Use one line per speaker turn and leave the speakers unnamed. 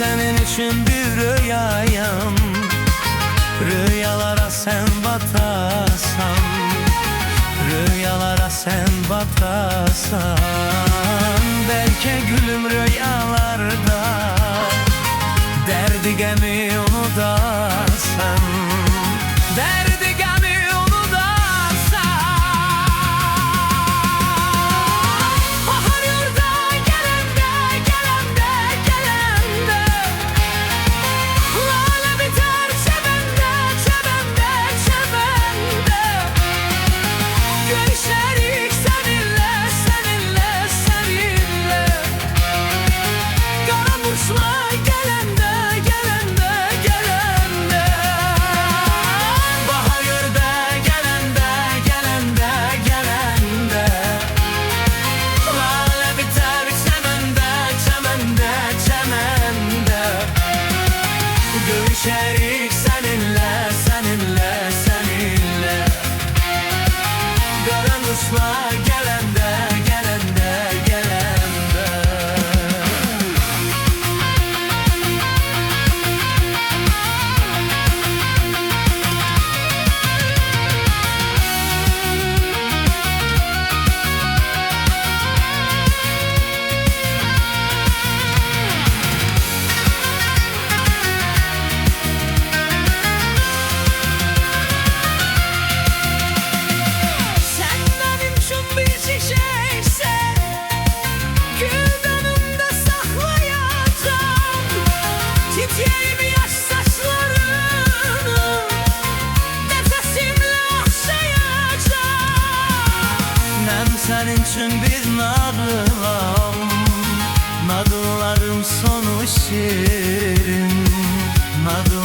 senin için bir rüyayım. Rüyalara sen batasan, rüyalara sen batasan, belki gülüm rüyalarda derdi gemi unutarsan, derdi gemi unutarsan. Bahar yurda gelende, gelende, gelende, lale biter çemende, çemende, çemende. Görüşerik seninle, seninle, seninle. Karanlıklar gelende, gelende, gelende. Bahar yurda gelende, gelende, gelende, lale biter çemende, çemende, çemende. Görüşerik seninle, seninle, seninle. Karanlıklar gelende, gelende, gelende. Sen benim için biricik şeysen, küldanımda saklayacağım titreyip yaş saçlarını, nefesimle okşayacağım. Nem senin için bir nağılam, nağıllarım sonu şirin, nağıl